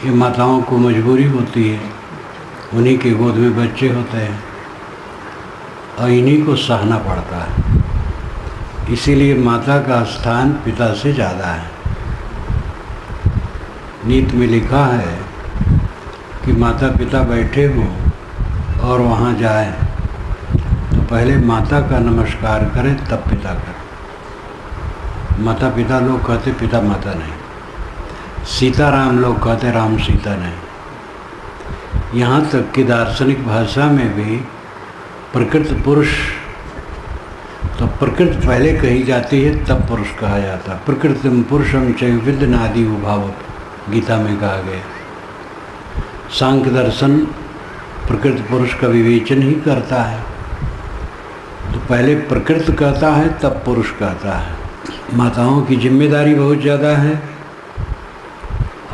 ये माताओं को मजबूरी होती है, उन्हीं के गोद में बच्चे होते हैं और इन्हीं को सहना पड़ता है। इसीलिए माता का स्थान पिता से ज़्यादा है। नीति में लिखा है कि माता पिता बैठे हों और वहाँ जाए तो पहले माता का नमस्कार करें तब पिता करें। माता पिता लोग कहते, पिता माता नहीं। सीताराम लोग कहते, राम सीता नहीं। यहाँ तक कि दार्शनिक भाषा में भी प्रकृत पुरुष, तो प्रकृति पहले कही जाती है तब पुरुष कहा जाता। प्रकृतिम पुरुषम चैव विद्यनादि उभावत, गीता में कहा गया। सांख्य दर्शन प्रकृति पुरुष का विवेचन ही करता है, तो पहले प्रकृति कहता है तब पुरुष कहता है। माताओं की जिम्मेदारी बहुत ज़्यादा है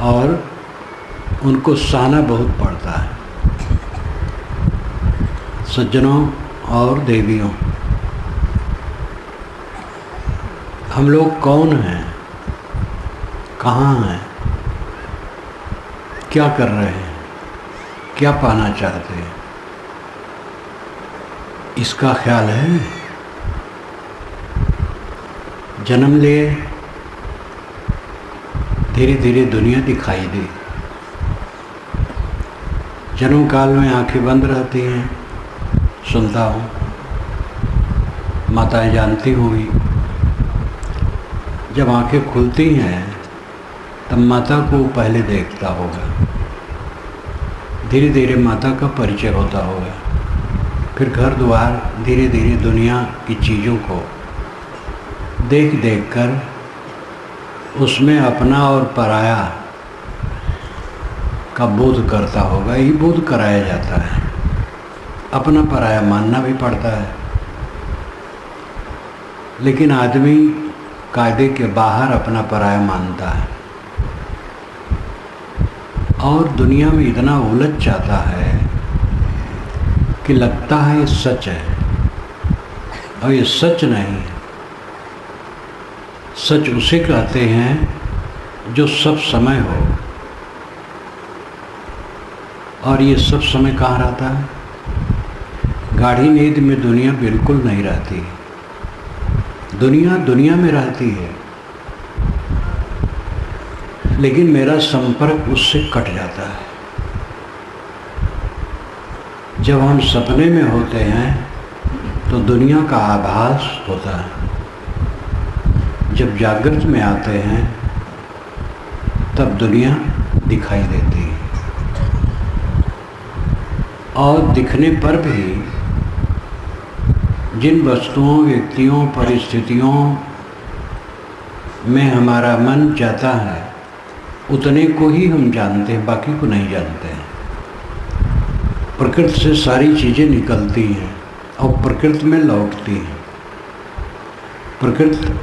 और उनको सहना बहुत पड़ता है। सज्जनों और देवियों, हम लोग कौन हैं, कहाँ हैं, क्या कर रहे हैं, क्या पाना चाहते हैं, इसका ख्याल है? जन्म लिए, धीरे धीरे दुनिया दिखाई दी। जन्म काल में आंखें बंद रहती हैं, सुनता हूँ, माताएं जानती होंगी। जब आंखें खुलती हैं तब माता को पहले देखता होगा, धीरे धीरे माता का परिचय होता होगा। फिर घर द्वार, धीरे धीरे दुनिया की चीज़ों को देख देख कर उसमें अपना और पराया का बोध करता होगा। यही बोध कराया जाता है। अपना पराया मानना भी पड़ता है, लेकिन आदमी कायदे के बाहर अपना पराया मानता है और दुनिया में इतना उलझ जाता है कि लगता है ये सच है और ये सच नहीं है। सच उसे कहते हैं जो सब समय हो, और ये सब समय कहाँ रहता है? गाढ़ी नींद में दुनिया बिल्कुल नहीं रहती। दुनिया दुनिया में रहती है, लेकिन मेरा संपर्क उससे कट जाता है। जब हम सपने में होते हैं तो दुनिया का आभास होता है, जब जागृत में आते हैं तब दुनिया दिखाई देती है। और दिखने पर भी जिन वस्तुओं, व्यक्तियों, परिस्थितियों में हमारा मन जाता है उतने को ही हम जानते हैं, बाकी को नहीं जानते हैं। प्रकृति से सारी चीज़ें निकलती हैं और प्रकृति में लौटती हैं। प्रकृति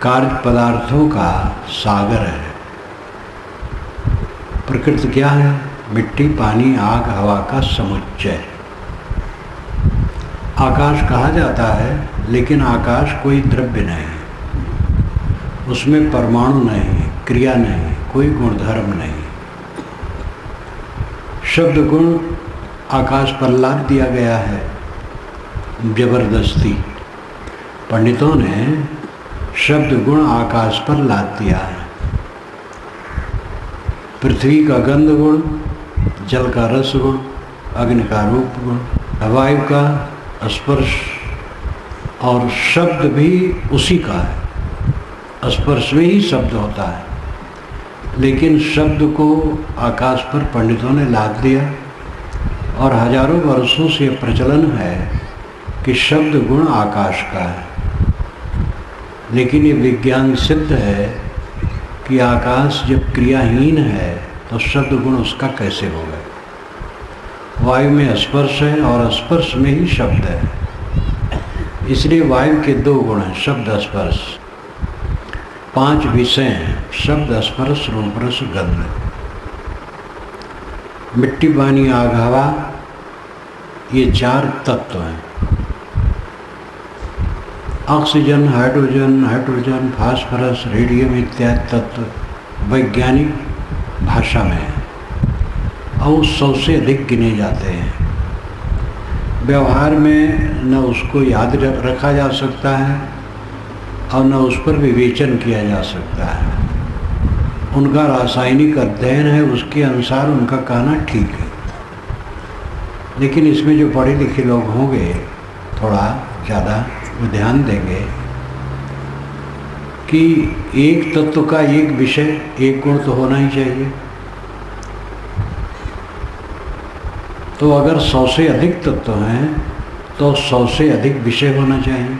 कार्य पदार्थों का सागर है। प्रकृति क्या है? मिट्टी, पानी, आग, हवा का समुच्चय। आकाश कहा जाता है, लेकिन आकाश कोई द्रव्य नहीं है, उसमें परमाणु नहीं है, क्रिया नहीं, कोई गुणधर्म नहीं। शब्द गुण आकाश पर लाद दिया गया है जबरदस्ती। पंडितों ने शब्द गुण आकाश पर लाद दिया है। पृथ्वी का गंध गुण, जल का रस गुण, अग्नि का रूप गुण, वायु का स्पर्श, और शब्द भी उसी का है। स्पर्श में ही शब्द होता है, लेकिन शब्द को आकाश पर पंडितों ने लाद दिया और हजारों वर्षों से प्रचलन है कि शब्द गुण आकाश का है। लेकिन ये विज्ञान सिद्ध है कि आकाश जब क्रियाहीन है तो शब्द गुण उसका कैसे होगा? वायु में स्पर्श है और स्पर्श में ही शब्द है, इसलिए वायु के दो गुण हैं, शब्द, स्पर्श। 5 विषय हैं, शब्द, स्पर्श, रूप, रस, गंध। मिट्टी, पानी, आग, हवा, ये 4 तत्व हैं। ऑक्सीजन, हाइड्रोजन, फास्फोरस, रेडियम इत्यादि तत्व वैज्ञानिक भाषा में, और 100 से अधिक गिने जाते हैं। व्यवहार में न उसको याद रखा जा सकता है और न उस पर विवेचन किया जा सकता है। उनका रासायनिक अध्ययन है, उसके अनुसार उनका कहना ठीक है। लेकिन इसमें जो पढ़े लिखे लोग होंगे थोड़ा ज़्यादा वो ध्यान देंगे कि एक तत्व का एक विषय, एक गुण तो होना ही चाहिए। तो अगर 100 से अधिक तत्व हैं तो 100 से अधिक विषय होना चाहिए,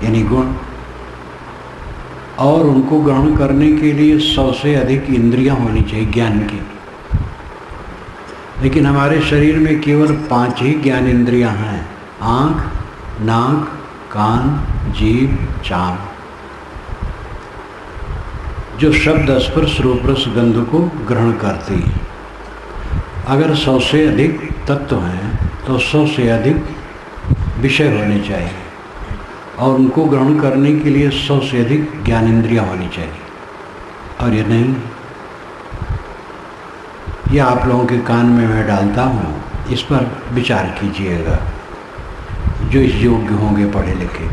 यानी गुण, और उनको ग्रहण करने के लिए 100 से अधिक इंद्रियां होनी चाहिए ज्ञान की। लेकिन हमारे शरीर में केवल 5 ही ज्ञान इंद्रियां हैं, आँख, नाक, कान, जीभ, चाम, जो शब्द, स्पर्श, रूप, रस, गंध को ग्रहण करती है। अगर 100 से अधिक तत्व हैं तो 100 से अधिक विषय होने चाहिए और उनको ग्रहण करने के लिए 100 से अधिक ज्ञान इंद्रियां होनी चाहिए। और ये नहीं, यह आप लोगों के कान में मैं डालता हूँ, इस पर विचार कीजिएगा जो इस योग्य होंगे पढ़े लिखे।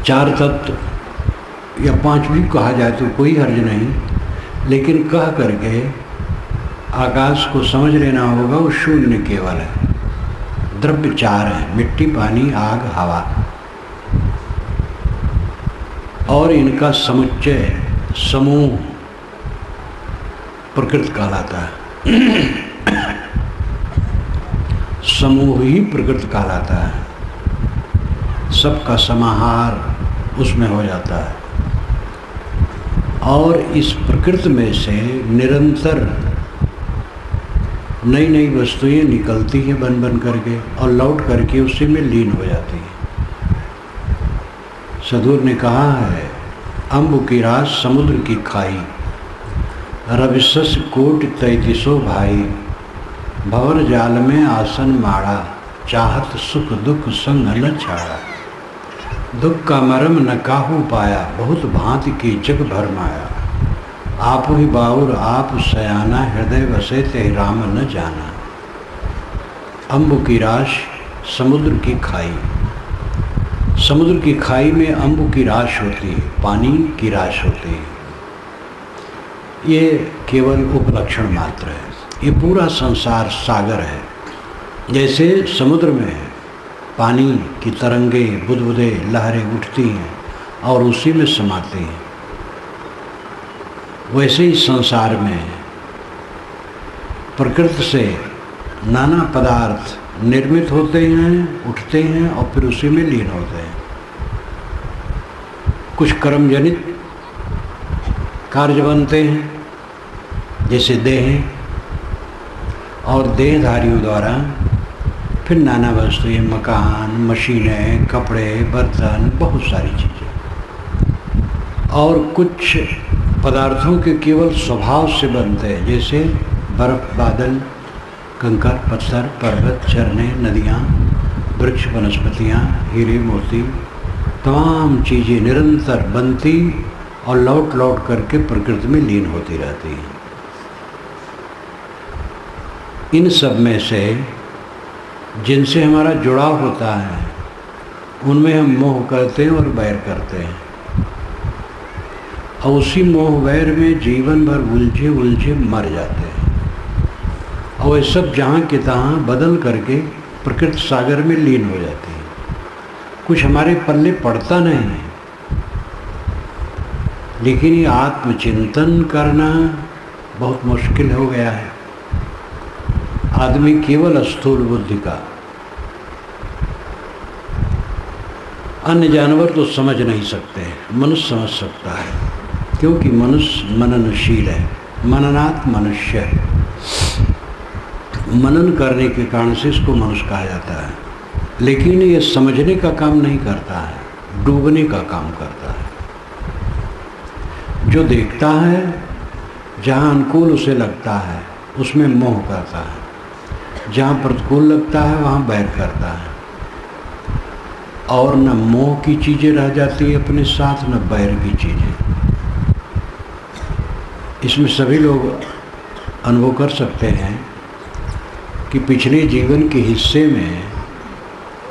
4 तत्व या 5 भी कहा जाए तो कोई हर्ज नहीं, लेकिन कह करके आकाश को समझ लेना होगा वो शून्य केवल है। द्रव्य 4 है, मिट्टी, पानी, आग, हवा, और इनका समुच्चय, समूह प्रकृति कहलाता है। समूह ही प्रकृति कहलाता है, सबका समाहार उसमें हो जाता है। और इस प्रकृति में से निरंतर नई नई वस्तुएं निकलती हैं बन बन करके और लौट करके उसी में लीन हो जाती हैं। सदगुरु ने कहा है, अम्बु की रात समुद्र की खाई, रविशस कोटि 33 भाई, भंवर जाल में आसन माड़ा, चाहत सुख दुख संग न छाड़ा। दुख का मरम न काहू पाया, बहुत भांति की जग भर माया। आप ही बाउर आप सयाना, हृदय बसे ते राम न जाना। अम्बु की राश, समुद्र की खाई। समुद्र की खाई में अम्बु की राश होती है, पानी की राश होती है। ये केवल उपलक्षण मात्र है। ये पूरा संसार सागर है। जैसे समुद्र में पानी की तरंगे, बुदबुदे, लहरें उठती हैं और उसी में समाती हैं, वैसे ही संसार में प्रकृति से नाना पदार्थ निर्मित होते हैं, उठते हैं और फिर उसी में लीन होते हैं। कुछ कर्मजनित कार्य बनते हैं, जैसे देह, और देहधारियों द्वारा फिर नाना वस्तुएं, मकान, मशीनें, कपड़े, बर्तन, बहुत सारी चीज़ें। और कुछ पदार्थों के केवल स्वभाव से बनते हैं, जैसे बर्फ, बादल, कंकर, पत्थर, पर्वत, झरने, नदियाँ, वृक्ष, वनस्पतियाँ, हीरे, मोती, तमाम चीज़ें निरंतर बनती और लौट लौट करके प्रकृति में लीन होती रहती हैं। इन सब में से जिनसे हमारा जुड़ाव होता है उनमें हम मोह करते हैं और बैर करते हैं, और उसी मोह वैर में जीवन भर उलझे उलझे मर जाते हैं। और ये सब जहाँ के तहाँ बदल करके प्रकृति सागर में लीन हो जाती है। कुछ हमारे पल्ले पड़ता नहीं है, लेकिन ये आत्मचिंतन करना बहुत मुश्किल हो गया है। आदमी केवल स्थूल बुद्धि का, अन्य जानवर तो समझ नहीं सकते, मनुष्य समझ सकता है, क्योंकि मनुष्य मननशील है, मननात् मनुष्य। मनन करने के कारण से इसको मनुष्य कहा जाता है। लेकिन ये समझने का काम नहीं करता है, डूबने का काम करता है। जो देखता है, जहाँ अनुकूल उसे लगता है उसमें मोह करता है, जहाँ प्रतिकूल लगता है वहाँ बैर करता है। और न मोह की चीज़ें रह जाती है अपने साथ, न बैर की चीज़ें। इसमें सभी लोग अनुभव कर सकते हैं कि पिछले जीवन के हिस्से में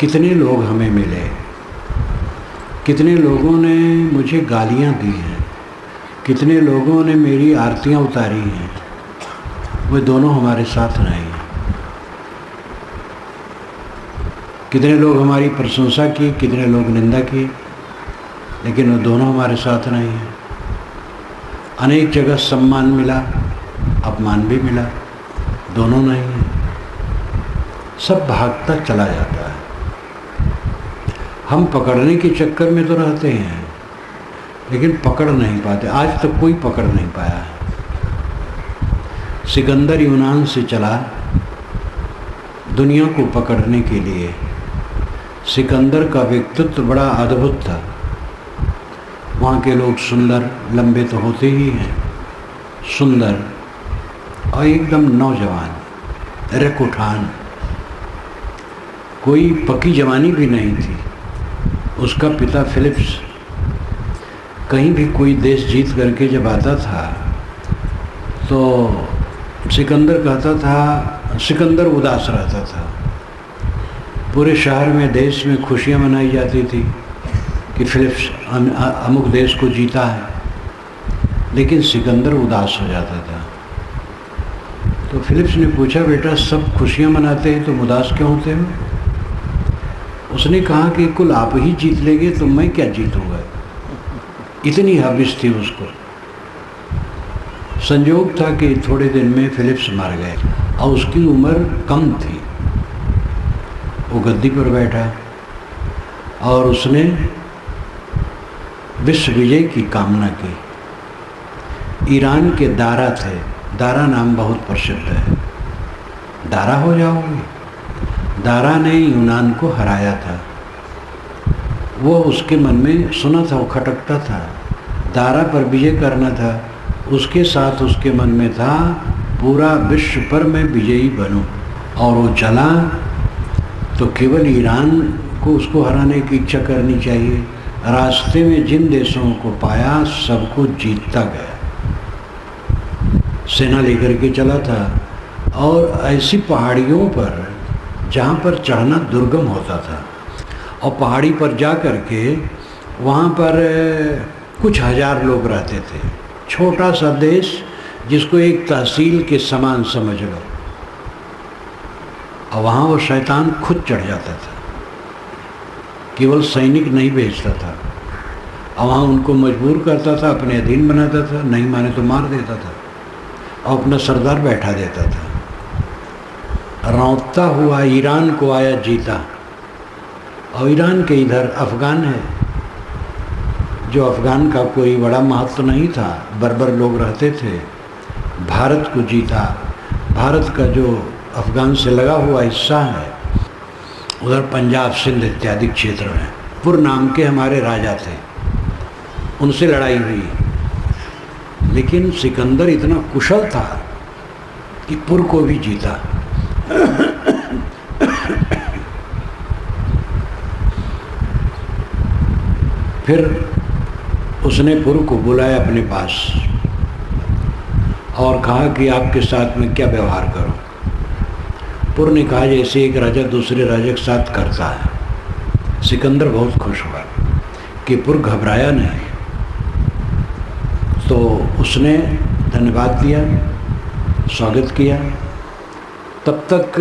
कितने लोग हमें मिले, कितने लोगों ने मुझे गालियाँ दी हैं, कितने लोगों ने मेरी आरतियाँ उतारी हैं, वे दोनों हमारे साथ नहीं। कितने लोग हमारी प्रशंसा की, कितने लोग निंदा की, लेकिन वो दोनों हमारे साथ नहीं हैं। अनेक जगह सम्मान मिला, अपमान भी मिला, दोनों नहीं है। सब भागता चला जाता है। हम पकड़ने के चक्कर में तो रहते हैं, लेकिन पकड़ नहीं पाते। आज तक कोई पकड़ नहीं पाया है। सिकंदर यूनान से चला दुनिया को पकड़ने के लिए। सिकंदर का व्यक्तित्व बड़ा अद्भुत था। वहाँ के लोग सुंदर, लंबे तो होते ही हैं, सुंदर और एकदम नौजवान, रकुठान, कोई पकी जवानी भी नहीं थी। उसका पिता फिलिप्स कहीं भी कोई देश जीत करके जब आता था तो सिकंदर कहता था, सिकंदर उदास रहता था। पूरे शहर में, देश में खुशियाँ मनाई जाती थी कि फिलिप्स अमुक देश को जीता है, लेकिन सिकंदर उदास हो जाता था। तो फिलिप्स ने पूछा, बेटा सब खुशियाँ मनाते हैं, तुम उदास क्यों होते हो? उसने कहा कि कुल आप ही जीत लेंगे तो मैं क्या जीतूँगा। इतनी हविस थी उसको। संयोग था कि थोड़े दिन में फिलिप्स मर गए और उसकी उम्र कम थी। वो गद्दी पर बैठा और उसने विश्व विजय की कामना की। ईरान के दारा थे, दारा नाम बहुत प्रसिद्ध है। दारा हो जाओगे। दारा ने यूनान को हराया था। वो उसके मन में सुना था, वो खटकता था, दारा पर विजय करना था। उसके साथ उसके मन में था, पूरा विश्व पर मैं विजयी बनूं। और वो चला तो केवल ईरान को उसको हराने की इच्छा करनी चाहिए। रास्ते में जिन देशों को पाया सबको जीतता गया। सेना लेकर के चला था और ऐसी पहाड़ियों पर जहाँ पर चढ़ना दुर्गम होता था, और पहाड़ी पर जा कर के वहाँ पर कुछ हजार लोग रहते थे। छोटा सा देश जिसको एक तहसील के समान समझ लो, और वहाँ वो शैतान खुद चढ़ जाता था। केवल सैनिक नहीं भेजता था, और वहाँ उनको मजबूर करता था, अपने अधीन बनाता था, नहीं माने तो मार देता था और अपना सरदार बैठा देता था। रौंदता हुआ ईरान को आया, जीता। और ईरान के इधर अफ़गान है, जो अफ़गान का कोई बड़ा महत्व नहीं था, बर्बर लोग रहते थे। भारत को जीता। भारत का जो अफ़गान से लगा हुआ हिस्सा है, उधर पंजाब, सिंध इत्यादि क्षेत्र में पुर नाम के हमारे राजा थे, उनसे लड़ाई हुई। लेकिन सिकंदर इतना कुशल था कि पुर को भी जीता। फिर उसने पुर को बुलाया अपने पास और कहा कि आपके साथ में क्या व्यवहार करूं। पुर ने कहा जैसे एक राजा दूसरे राजा के साथ करता है। सिकंदर बहुत खुश हुआ कि पुर घबराया नहीं, तो उसने धन्यवाद दिया, स्वागत किया। तब तक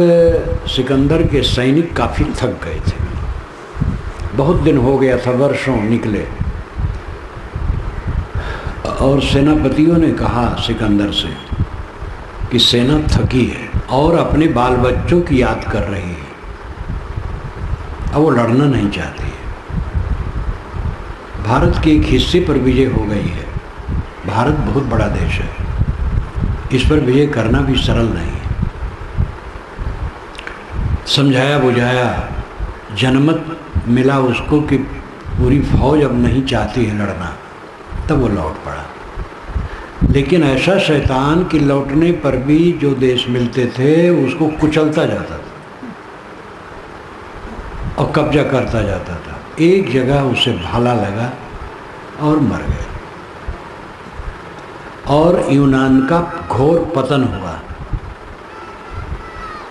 सिकंदर के सैनिक काफ़ी थक गए थे। बहुत दिन हो गया था, वर्षों निकले, और सेनापतियों ने कहा सिकंदर से कि सेना थकी है और अपने बाल बच्चों की याद कर रही है, अब वो लड़ना नहीं चाहती है। भारत के एक हिस्से पर विजय हो गई है। भारत बहुत बड़ा देश है, इस पर विजय करना भी सरल नहीं है। समझाया बुझाया, जनमत मिला उसको कि पूरी फौज अब नहीं चाहती है लड़ना, तब वो लौट पड़ा। लेकिन ऐसा शैतान कि लौटने पर भी जो देश मिलते थे उसको कुचलता जाता था और कब्जा करता जाता था। एक जगह उसे भाला लगा और मर गया। और यूनान का घोर पतन हुआ,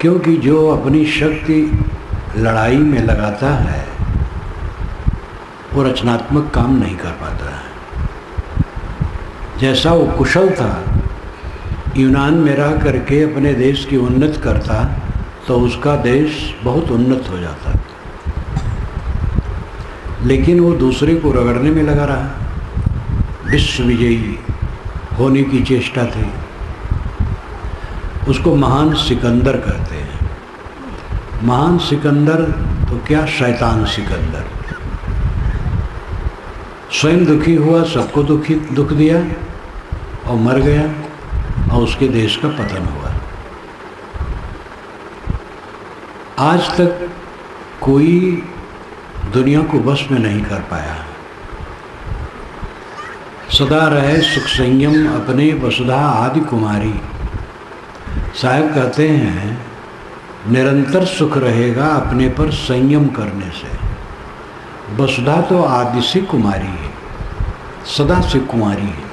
क्योंकि जो अपनी शक्ति लड़ाई में लगाता है वो रचनात्मक काम नहीं कर पाता है। जैसा वो कुशल था यूनान में रह करके अपने देश की उन्नत करता तो उसका देश बहुत उन्नत हो जाता, लेकिन वो दूसरे को रगड़ने में लगा रहा। विश्व विजयी होने की चेष्टा थी, उसको महान सिकंदर कहते हैं। महान सिकंदर तो क्या, शैतान सिकंदर। स्वयं दुखी हुआ, सबको दुख दिया और मर गया, और उसके देश का पतन हुआ। आज तक कोई दुनिया को वश में नहीं कर पाया। सदा रहे सुख संयम अपने वसुधा आदि कुमारी। साहब कहते हैं निरंतर सुख रहेगा अपने पर संयम करने से। वसुधा तो आदि से कुमारी है, सदा से कुमारी है।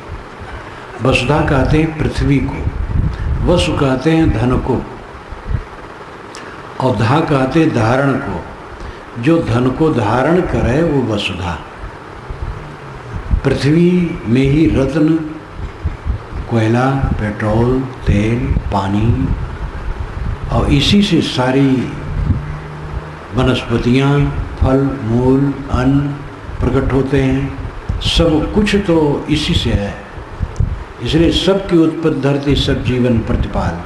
वसुधा कहते हैं पृथ्वी को, वसु कहते हैं धन को, और धा कहते हैं धारण को। जो धन को धारण करे वो वसुधा। पृथ्वी में ही रत्न, कोयला, पेट्रोल, तेल, पानी, और इसी से सारी वनस्पतियाँ, फल, मूल, अन्न प्रकट होते हैं। सब कुछ तो इसी से है, इसलिए सबकी उत्पत्ति धरती, सब जीवन प्रतिपाल।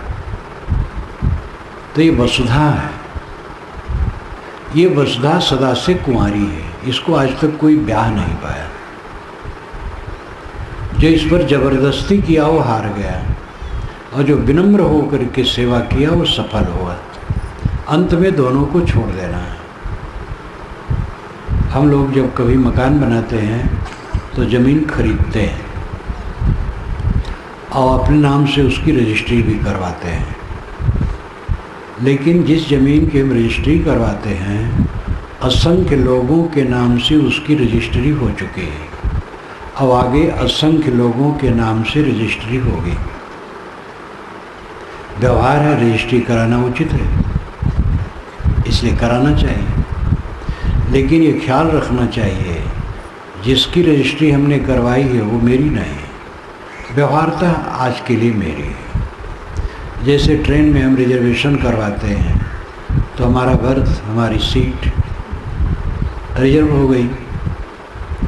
तो ये वसुधा है। ये वसुधा सदा से कुंवारी है, इसको आज तक कोई ब्याह नहीं पाया। जो इस पर जबरदस्ती किया वो हार गया, और जो विनम्र होकर के सेवा किया वो सफल हुआ। अंत में दोनों को छोड़ देना है। हम लोग जब कभी मकान बनाते हैं तो ज़मीन खरीदते हैं और अपने नाम से उसकी रजिस्ट्री भी करवाते हैं, लेकिन जिस ज़मीन की हम रजिस्ट्री करवाते हैं असंख्य लोगों के नाम से उसकी रजिस्ट्री हो चुकी है। अब आगे असंख्य लोगों के नाम से रजिस्ट्री होगी। व्यवहार है, रजिस्ट्री कराना उचित है, इसलिए कराना चाहिए, लेकिन ये ख्याल रखना चाहिए जिसकी रजिस्ट्री हमने करवाई है वो मेरी नहीं। व्यवहारता आज के लिए मेरी है। जैसे ट्रेन में हम रिजर्वेशन करवाते हैं तो हमारा बर्थ, हमारी सीट रिजर्व हो गई।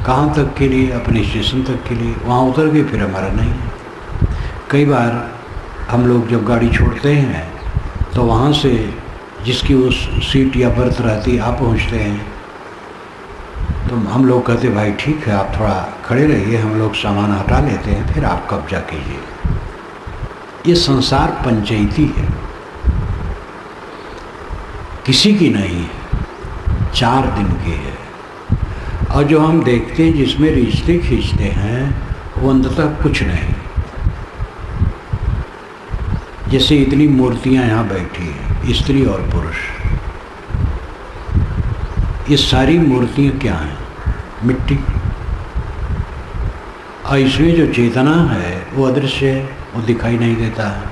कहाँ तक के लिए? अपने स्टेशन तक के लिए। वहाँ उतर गए, फिर हमारा नहीं है। कई बार हम लोग जब गाड़ी छोड़ते हैं तो वहाँ से जिसकी उस सीट या बर्थ रहती आप पहुँचते हैं, तो हम लोग कहते भाई ठीक है आप थोड़ा खड़े रहिए, हम लोग सामान हटा लेते हैं, फिर आप कब्जा कीजिए। ये संसार पंचायती है, किसी की नहीं है, 4 दिन की है। और जो हम देखते हैं जिसमें रिश्ते खींचते हैं वो अंततः कुछ नहीं। जैसे इतनी मूर्तियां यहाँ बैठी हैं, स्त्री और पुरुष, ये सारी मूर्तियां क्या हैं? मिट्टी। और इसमें जो चेतना है वो अदृश्य है, वो दिखाई नहीं देता है।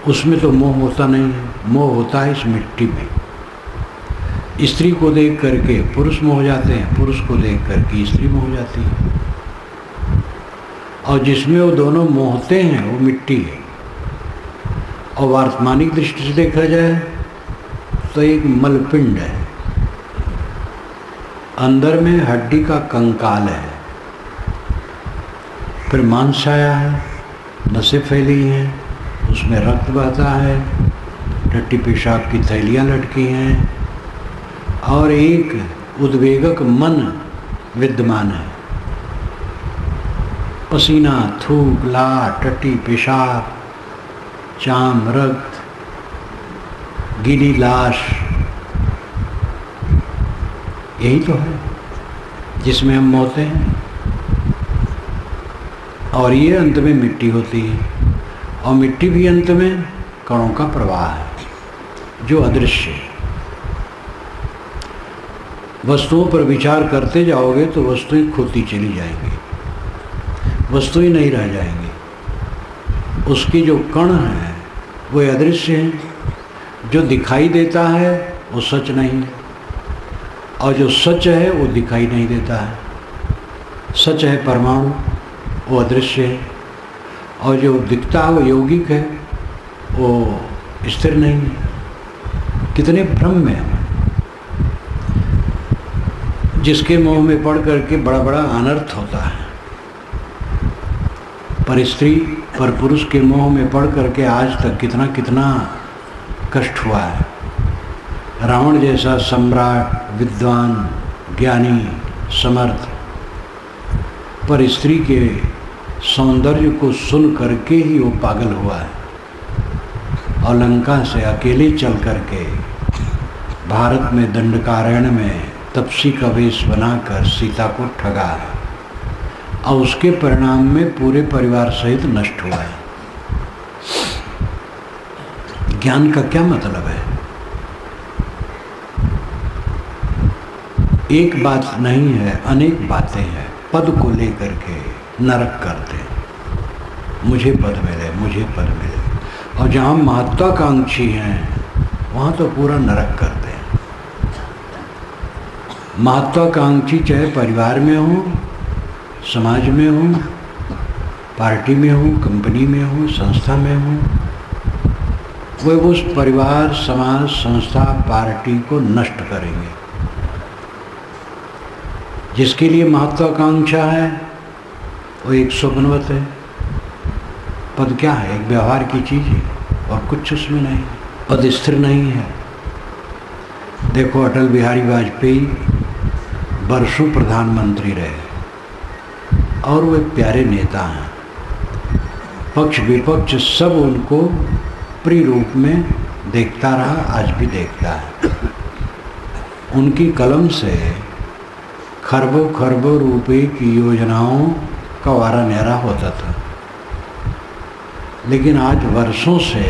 उसमें तो मोह होता नहीं है, मोह होता है इस मिट्टी में। स्त्री को देख करके पुरुष मोह जाते हैं, पुरुष को देख करके स्त्री मोह जाती है, और जिसमें वो दोनों मोहते हैं वो मिट्टी है। और वर्तमानिक दृष्टि से देखा जाए तो एक मलपिंड है, अंदर में हड्डी का कंकाल है, फिर मांसछाया है, नसें फैली हैं, उसमें रक्त बहता है, टट्टी पेशाब की थैलियाँ लटकी हैं, और एक उद्वेगक मन विद्यमान है। पसीना, थूक, लार, टट्टी पेशाब, चाम, रक्त, गीली लाश, यही तो है जिसमें हम मोते हैं। और ये अंत में मिट्टी होती है, और मिट्टी भी अंत में कणों का प्रवाह है जो अदृश्य है। वस्तुओं पर विचार करते जाओगे तो वस्तुएं खोती चली जाएंगी। वस्तु ही नहीं रह जाएंगी। उसकी जो कण है वो अदृश्य है, जो दिखाई देता है वो सच नहीं, और जो सच है वो दिखाई नहीं देता है। सच है परमाणु, वो अदृश्य है, और जो दिखता है वो यौगिक है, वो स्थिर नहीं है। कितने भ्रम में हम, जिसके मोह में पड़ करके बड़ा बड़ा अनर्थ होता है। पर स्त्री पर पुरुष के मोह में पड़ करके आज तक कितना कितना कष्ट हुआ है। रावण जैसा सम्राट, विद्वान, ज्ञानी, समर्थ, पर स्त्री के सौंदर्य को सुन करके ही वो पागल हुआ है, और लंका से अकेले चल करके भारत में दंडकारण्य में तपसी का वेश बनाकर सीता को ठगा है, और उसके परिणाम में पूरे परिवार सहित नष्ट हुआ है। ज्ञान का क्या मतलब है? एक बात नहीं है, अनेक बातें हैं। पद को लेकर के नरक करते हैं, मुझे पद मिले, मुझे पद मिले, और जहाँ महत्वाकांक्षी हैं वहाँ तो पूरा नरक करते हैं। महत्वाकांक्षी चाहे परिवार में हो, समाज में हो, पार्टी में हो, कंपनी में हो, संस्था में हो, वे उस परिवार, समाज, संस्था, पार्टी को नष्ट करेंगे। जिसके लिए महत्वाकांक्षा है वो एक स्वप्नवत है। पद क्या है? एक व्यवहार की चीज़ है, और कुछ उसमें नहीं। पद स्थिर नहीं है। देखो, अटल बिहारी वाजपेयी वर्षों प्रधानमंत्री रहे, और वे प्यारे नेता हैं। पक्ष विपक्ष सब उनको प्रिय रूप में देखता रहा, आज भी देखता है। उनकी कलम से खरबों खरबों रुपए की योजनाओं का वारा न्यारा होता था, लेकिन आज वर्षों से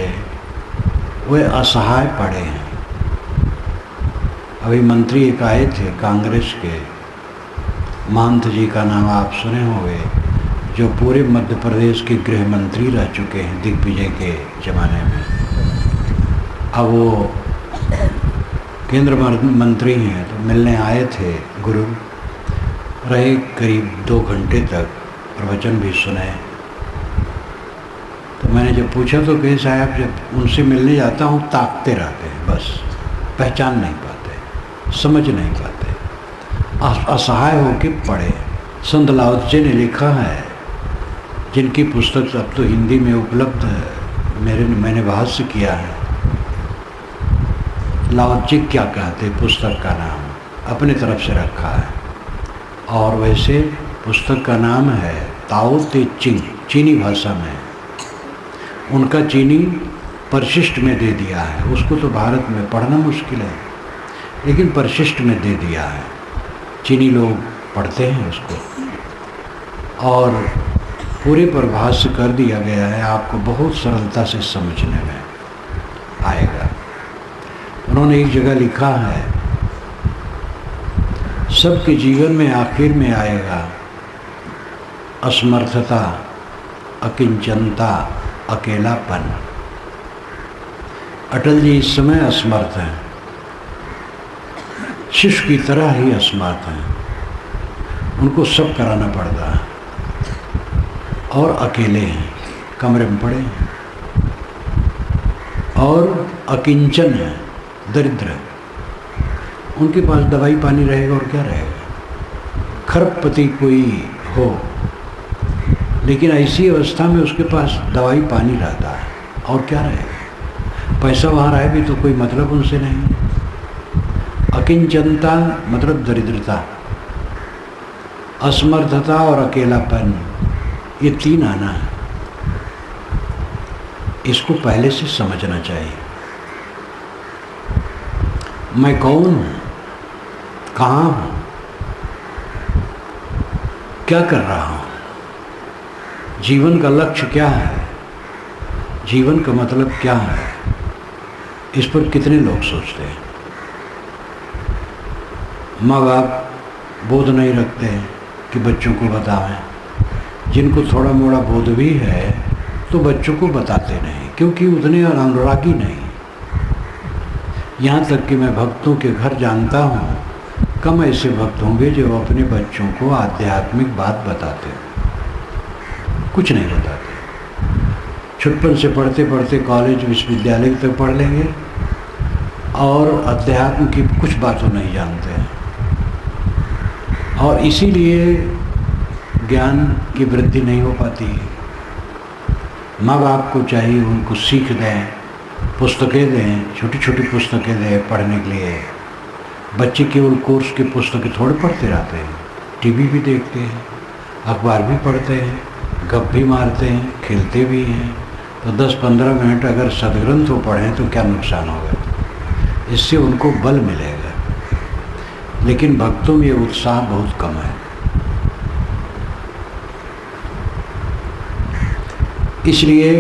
वे असहाय पड़े हैं। अभी मंत्री एक आए थे कांग्रेस के, महंत जी का नाम आप सुने होंगे, जो पूरे मध्य प्रदेश के गृह मंत्री रह चुके हैं दिग्विजय के ज़माने में। अब वो केंद्र मंत्री हैं, तो मिलने आए थे। गुरु रहे करीब 2 घंटे तक, प्रवचन भी सुने। तो मैंने जब पूछा तो कहे, साहब जब उनसे मिलने जाता हूँ ताकते रहते हैं, बस पहचान नहीं पाते, समझ नहीं पाते, असहाय होके पड़े। संत लाओ त्से ने लिखा है, जिनकी पुस्तक अब तो हिंदी में उपलब्ध है, मैंने भाष्य किया है। लाओ त्से क्या कहते, पुस्तक का नाम अपने तरफ से रखा है, और वैसे पुस्तक का नाम है ताओ ते चिंग, चीनी भाषा में। उनका चीनी परिशिष्ट में दे दिया है, उसको तो भारत में पढ़ना मुश्किल है, लेकिन परिशिष्ट में दे दिया है। चीनी लोग पढ़ते हैं उसको, और पूरे पर भाष्य कर दिया गया है, आपको बहुत सरलता से समझने में आएगा। उन्होंने एक जगह लिखा है, सबके जीवन में आखिर में आएगा असमर्थता, अकिंचनता, अकेलापन। अटल जी इस समय असमर्थ हैं, शिशु की तरह ही असमर्थ हैं। उनको सब कराना पड़ता है, और अकेले हैं, कमरे में पड़े हैं, और अकिंचन है, दरिद्र है। उनके पास दवाई पानी रहेगा और क्या रहेगा। खरबपति कोई हो, लेकिन ऐसी अवस्था में उसके पास दवाई पानी रहता है, और क्या रहेगा। पैसा वहाँ रहे भी तो कोई मतलब उनसे नहीं। अकिंचनता मतलब दरिद्रता, असमर्थता और अकेलापन, ये 3 आना है। इसको पहले से समझना चाहिए। मैं कौन हूँ, कहाँ हूँ, क्या कर रहा हूँ, जीवन का लक्ष्य क्या है, जीवन का मतलब क्या है, इस पर कितने लोग सोचते हैं। माँ बाप बोध नहीं रखते कि बच्चों को बताएं, जिनको थोड़ा मोड़ा बोध भी है तो बच्चों को बताते नहीं, क्योंकि उतने अनुरागी नहीं। यहाँ तक कि मैं भक्तों के घर जानता हूँ, कम ऐसे भक्त होंगे जो अपने बच्चों को आध्यात्मिक बात बताते हो, कुछ नहीं बताते। छुटपन से पढ़ते पढ़ते कॉलेज विश्वविद्यालय तक पढ़ लेंगे और अध्यात्म की कुछ बातों नहीं जानते हैं, और इसीलिए ज्ञान की वृद्धि नहीं हो पाती है। माँ बाप को चाहिए उनको सीख दें, पुस्तकें दें, छोटी छोटी पुस्तकें दें पढ़ने के लिए। बच्चे केवल कोर्स की पुस्तकें थोड़े पढ़ते रहते हैं, टीवी भी देखते हैं, अखबार भी पढ़ते हैं, गप भी मारते हैं, खेलते भी हैं। तो 10-15 मिनट अगर सदग्रंथ हो पढ़ें तो क्या नुकसान होगा, इससे उनको बल मिलेगा। लेकिन भक्तों में ये उत्साह बहुत कम है, इसलिए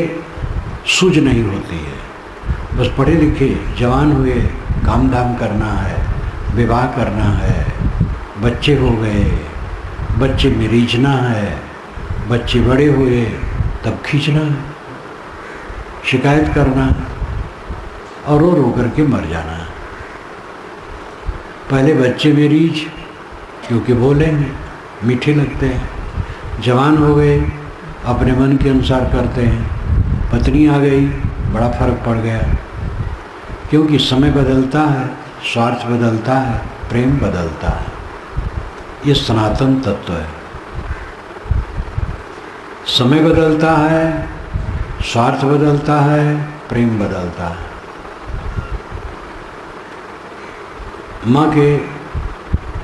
सूझ नहीं होती है। बस पढ़े लिखे जवान हुए, काम धाम करना है, विवाह करना है, बच्चे हो गए, बच्चे में रीझना है, बच्चे बड़े हुए तब खींचना है, शिकायत करना और रो करके मर जाना। पहले बच्चे में रीझ, क्योंकि बोलेंगे, मीठे लगते हैं। जवान हो गए, अपने मन के अनुसार करते हैं। पत्नी आ गई, बड़ा फर्क पड़ गया, क्योंकि समय बदलता है, स्वार्थ बदलता है, प्रेम बदलता है। ये सनातन तत्व है। समय बदलता है, स्वार्थ बदलता है, प्रेम बदलता है।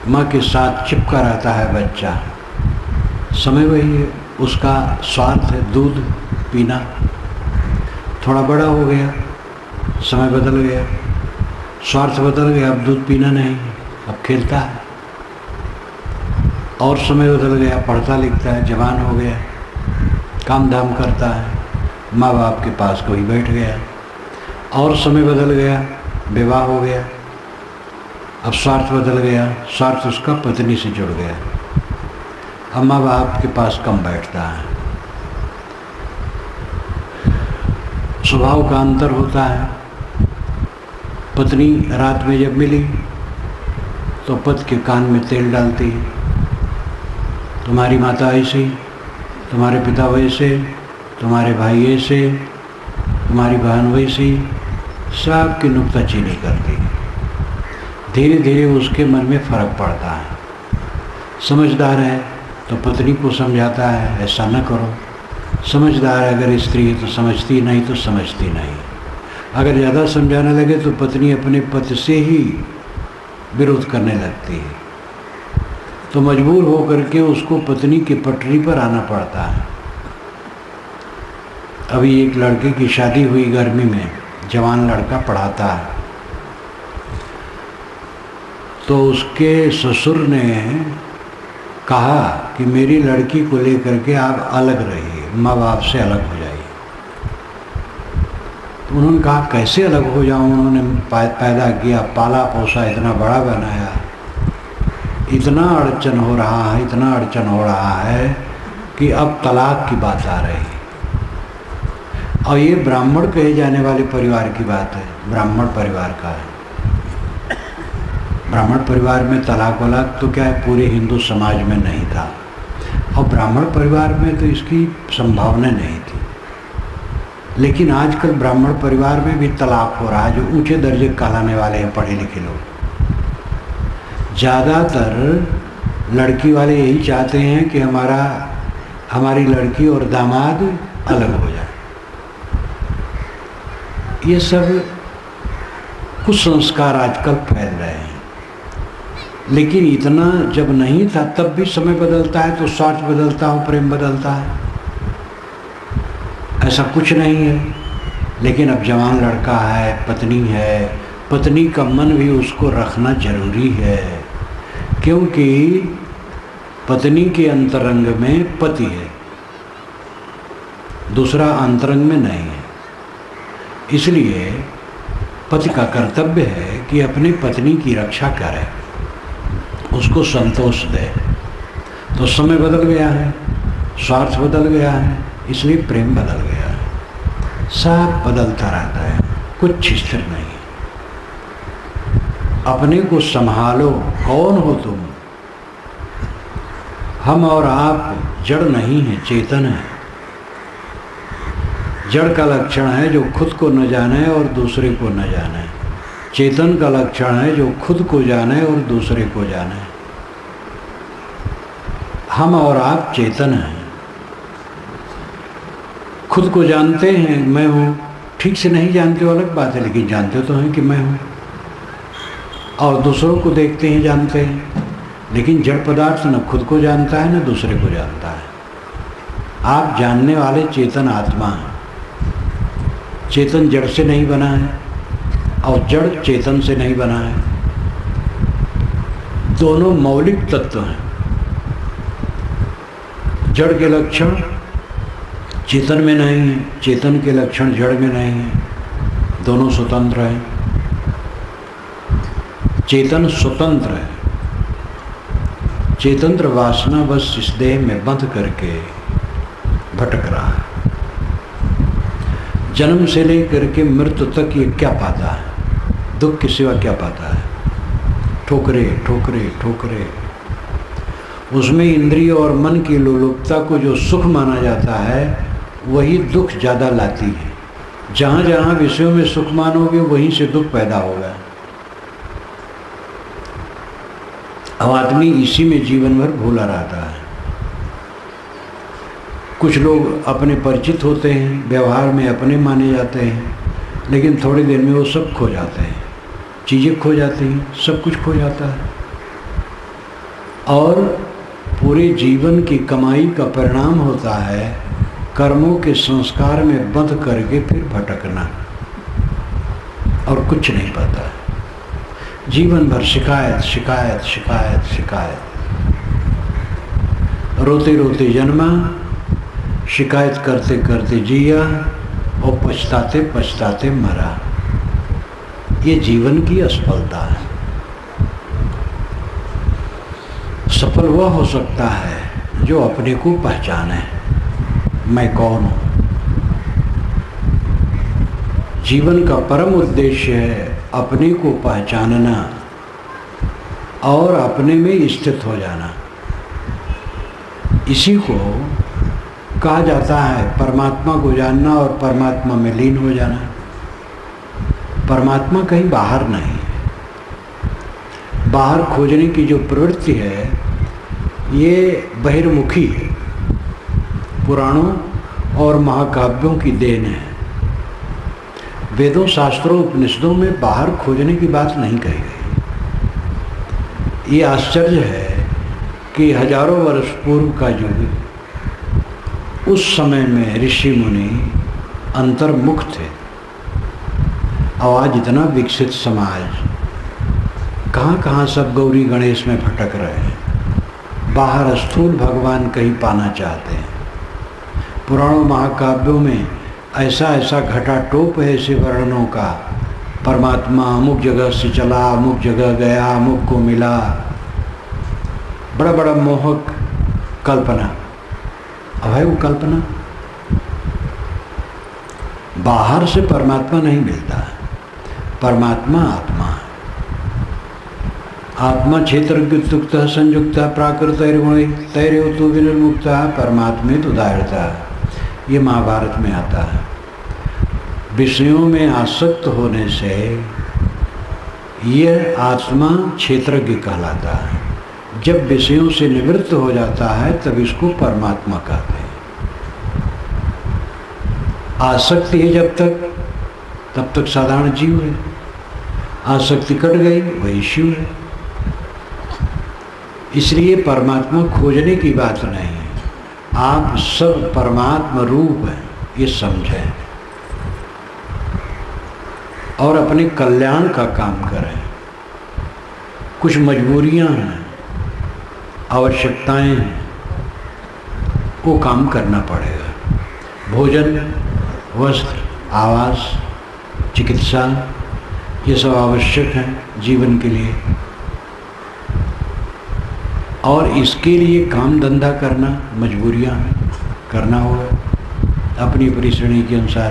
माँ के साथ चिपका रहता है बच्चा, समय वही है, उसका स्वार्थ है दूध पीना। थोड़ा बड़ा हो गया, समय बदल गया, स्वार्थ बदल गया, अब दूध पीना नहीं, अब खेलता है। और समय बदल गया, पढ़ता लिखता है, जवान हो गया, काम धाम करता है, माँ बाप के पास कोई बैठ गया। और समय बदल गया, विवाह हो गया, अब स्वार्थ बदल गया, स्वार्थ उसका पत्नी से जुड़ गया, अब माँ बाप के पास कम बैठता है। स्वभाव का अंतर होता है। पत्नी रात में जब मिली तो पति के कान में तेल डालती है, तुम्हारी माता ऐसे, तुम्हारे पिता वैसे, तुम्हारे भाई ऐसे, तुम्हारी बहन वैसी, सब की नुक्ताचीनी करती है। धीरे धीरे उसके मन में फर्क पड़ता है। समझदार है तो पत्नी को समझाता है, ऐसा न करो। समझदार अगर स्त्री है तो समझती, नहीं तो समझती नहीं। अगर ज़्यादा समझाने लगे तो पत्नी अपने पति से ही विरोध करने लगती है, तो मजबूर होकर के उसको पत्नी की पटरी पर आना पड़ता है। अभी एक लड़के की शादी हुई गर्मी में, जवान लड़का पढ़ाता है, तो उसके ससुर ने कहा कि मेरी लड़की को लेकर के आप अलग रहिए, माँ बाप से अलग हो जाइए। तो उन्होंने कहा कैसे अलग हो जाऊँ, उन्होंने पैदा किया, पाला पोसा, इतना बड़ा बनाया, इतना अड़चन हो रहा है, इतना अड़चन हो रहा है कि अब तलाक की बात आ रही है। और ये ब्राह्मण कहे जाने वाले परिवार की बात है, ब्राह्मण परिवार का है। ब्राह्मण परिवार में तलाक वलाक तो क्या है, पूरे हिंदू समाज में नहीं था, और ब्राह्मण परिवार में तो इसकी संभावना नहीं थी। लेकिन आजकल ब्राह्मण परिवार में भी तलाक हो रहा है, जो ऊंचे दर्जे कहलाने वाले हैं पढ़े लिखे लोग। ज़्यादातर लड़की वाले यही चाहते हैं कि हमारी लड़की और दामाद अलग हो जाए। ये सब कुसंस्कार आजकल फैल रहे हैं। लेकिन इतना जब नहीं था, तब भी समय बदलता है तो स्वार्थ बदलता हो, प्रेम बदलता है, ऐसा कुछ नहीं है। लेकिन अब जवान लड़का है, पत्नी है, पत्नी का मन भी उसको रखना जरूरी है, क्योंकि पत्नी के अंतरंग में पति है, दूसरा अंतरंग में नहीं है। इसलिए पति का कर्तव्य है कि अपनी पत्नी की रक्षा करे, उसको संतोष दे। तो समय बदल गया है, स्वार्थ बदल गया है, इसलिए प्रेम बदल गया है। सब बदलता रहता है, कुछ स्थिर नहीं। अपने को संभालो। कौन हो तुम? हम और आप जड़ नहीं है, चेतन है। जड़ का लक्षण है जो खुद को न जाने और दूसरे को न जाने। चेतन का लक्षण है जो खुद को जाने और दूसरे को जाने। हम और आप चेतन हैं। खुद को जानते हैं मैं हूँ, ठीक से नहीं जानते हो अलग बात है, लेकिन जानते तो हैं कि मैं हूँ। और दूसरों को देखते हैं, जानते हैं, लेकिन जड़ पदार्थ न खुद को जानता है न दूसरे को जानता है। आप जानने वाले चेतन आत्मा हैं। चेतन जड़ से नहीं बना है और जड़ चेतन से नहीं बना है। दोनों मौलिक तत्व हैं। जड़ के लक्षण चेतन में नहीं है, चेतन के लक्षण जड़ में नहीं है। दोनों स्वतंत्र हैं। चेतन स्वतंत्र है। चेतन वासना बस इस देह में बंध करके भटक रहा है। जन्म से लेकर के मृत्यु तक ये क्या पाता है? दुख के सिवा क्या पाता है? ठोकरे ठोकरे ठोकरे। उसमें इंद्रिय और मन की लोलुपता को जो सुख माना जाता है वही दुख ज़्यादा लाती है। जहाँ जहाँ विषयों में सुख मानोगे वहीं से दुख पैदा होगा। अब आदमी इसी में जीवन भर भूला रहता है। कुछ लोग अपने परिचित होते हैं, व्यवहार में अपने माने जाते हैं, लेकिन थोड़ी देर में वो सब खो जाते हैं। चीज़ें खो जाती हैं, सब कुछ खो जाता है। और पूरे जीवन की कमाई का परिणाम होता है कर्मों के संस्कार में बंध करके फिर भटकना, और कुछ नहीं पाता है। जीवन भर शिकायत शिकायत शिकायत शिकायत। रोते रोते जन्मा, शिकायत करते करते जिया और पछताते पछताते मरा। ये जीवन की असफलता है। सफल वह हो सकता है जो अपने को पहचाने, मैं कौन हूँ। जीवन का परम उद्देश्य है अपने को पहचानना और अपने में स्थित हो जाना। इसी को कहा जाता है परमात्मा को जानना और परमात्मा में लीन हो जाना। परमात्मा कहीं बाहर नहीं है। बाहर खोजने की जो प्रवृत्ति है ये बहिर्मुखी है, पुराणों और महाकाव्यों की देन है। वेदों, शास्त्रों, उपनिषदों में बाहर खोजने की बात नहीं कही गई। ये आश्चर्य है कि हजारों वर्ष पूर्व का युग, उस समय में ऋषि मुनि अंतर्मुख थे। और आज इतना विकसित समाज, कहाँ कहाँ सब गौरी गणेश में भटक रहे हैं। बाहर स्थूल भगवान कहीं पाना चाहते हैं। पुराणों महाकाव्यों में ऐसा ऐसा घटाटोप है ऐसे वर्णनों का। परमात्मा अमुक जगह से चला, अमुक जगह गया, अमुक को मिला। बड़ा बड़ा मोहक कल्पना। अब है वो कल्पना। बाहर से परमात्मा नहीं मिलता। परमात्मा आत्मा है। आत्मा क्षेत्रयुक्त संयुक्त प्राकृतैर्गुणैः तैरेवतु विनिर्मुक्तः परमात्मे तो दायरता। ये महाभारत में आता है। विषयों में आसक्त होने से यह आत्मा क्षेत्रज्ञ कहलाता है। जब विषयों से निवृत्त हो जाता है तब इसको परमात्मा कहते हैं। आसक्ति है जब तक, तब तक साधारण जीव है। आसक्ति कट गई वही शिव है। इसलिए परमात्मा खोजने की बात नहीं है। आप सब परमात्मा रूप हैं, ये समझें और अपने कल्याण का काम करें। कुछ मजबूरियां हैं, आवश्यकताएं हैं, वो काम करना पड़ेगा। भोजन, वस्त्र, आवास, चिकित्सा, ये सब आवश्यक हैं जीवन के लिए। और इसके लिए काम धंधा करना मजबूरियां हैं। करना होगा अपनी अपनी श्रेणी के अनुसार।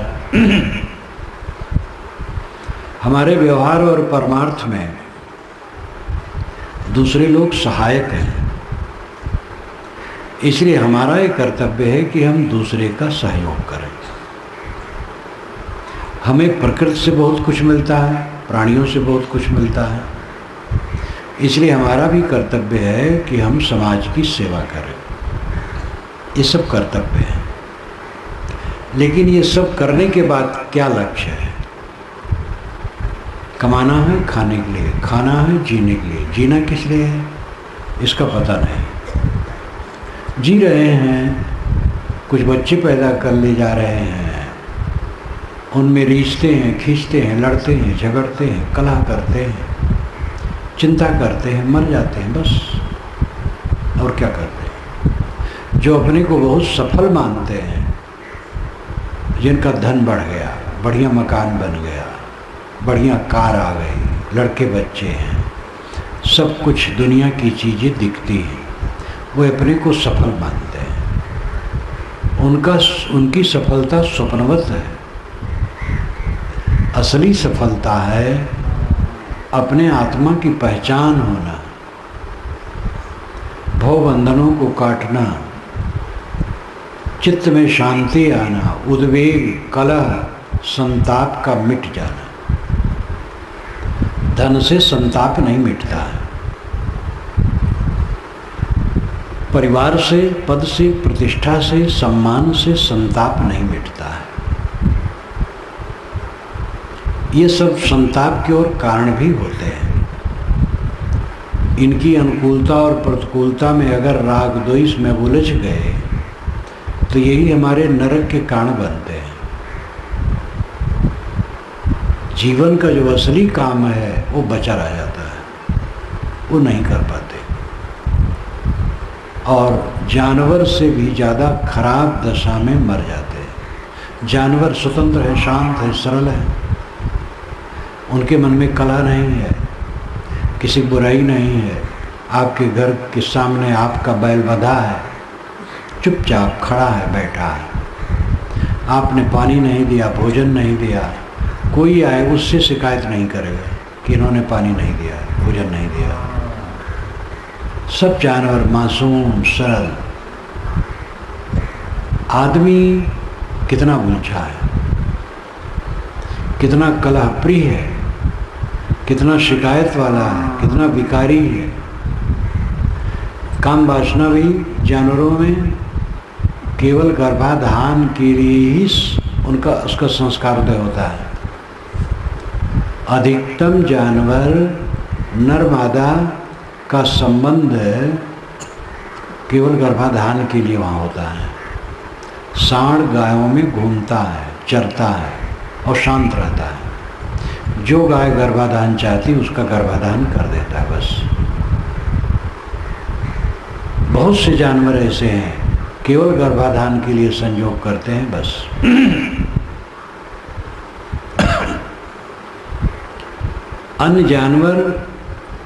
हमारे व्यवहार और परमार्थ में दूसरे लोग सहायक हैं, इसलिए हमारा ये कर्तव्य है कि हम दूसरे का सहयोग करें। हमें प्रकृति से बहुत कुछ मिलता है, प्राणियों से बहुत कुछ मिलता है, इसलिए हमारा भी कर्तव्य है कि हम समाज की सेवा करें। ये सब कर्तव्य है, लेकिन ये सब करने के बाद क्या लक्ष्य है? कमाना है खाने के लिए, खाना है जीने के लिए। जीना किस लिए है इसका पता नहीं। जी रहे हैं, कुछ बच्चे पैदा कर ले जा रहे हैं, उनमें रीझते हैं, खींचते हैं, लड़ते हैं, झगड़ते हैं, कलह करते हैं, चिंता करते हैं, मर जाते हैं, बस। और क्या करते हैं? जो अपने को बहुत सफल मानते हैं, जिनका धन बढ़ गया, बढ़िया मकान बन गया, बढ़िया कार आ गई, लड़के बच्चे हैं, सब कुछ दुनिया की चीज़ें दिखती हैं, वो अपने को सफल मानते हैं। उनकी सफलता स्वप्नवत है। असली सफलता है अपने आत्मा की पहचान होना, भवबंधनों को काटना, चित्त में शांति आना, उद्वेग, कलह, संताप का मिट जाना। धन से संताप नहीं मिटता है, परिवार से, पद से, प्रतिष्ठा से, सम्मान से संताप नहीं मिटता है। ये सब संताप के और कारण भी होते हैं। इनकी अनुकूलता और प्रतिकूलता में अगर राग द्वेष में उलझ गए तो यही हमारे नरक के कारण बनते हैं। जीवन का जो असली काम है वो बचा रह जाता है, वो नहीं कर पाते। और जानवर से भी ज़्यादा खराब दशा में मर जाते हैं। जानवर स्वतंत्र है, शांत है, सरल है, उनके मन में कलह नहीं है, किसी बुराई नहीं है। आपके घर के सामने आपका बैल बंधा है, चुपचाप खड़ा है, बैठा है, आपने पानी नहीं दिया, भोजन नहीं दिया, कोई आए उससे शिकायत नहीं करेगा कि इन्होंने पानी नहीं दिया, भोजन नहीं दिया। सब जानवर मासूम, सरल। आदमी कितना उलझा है, कितना कलह प्रिय है, कितना शिकायत वाला है, कितना विकारी है। काम वासना भी जानवरों में केवल गर्भाधान के लिए ही उसका संस्कार उदय होता है। अधिकतम जानवर नर मादा का संबंध केवल गर्भाधान के लिए वहाँ होता है। सांड गायों में घूमता है, चरता है और शांत रहता है। जो गाय गर्भाधान चाहती उसका गर्भाधान कर देता है, बस। बहुत से जानवर ऐसे हैं केवल गर्भाधान के लिए संयोग करते हैं, बस। अन्य जानवर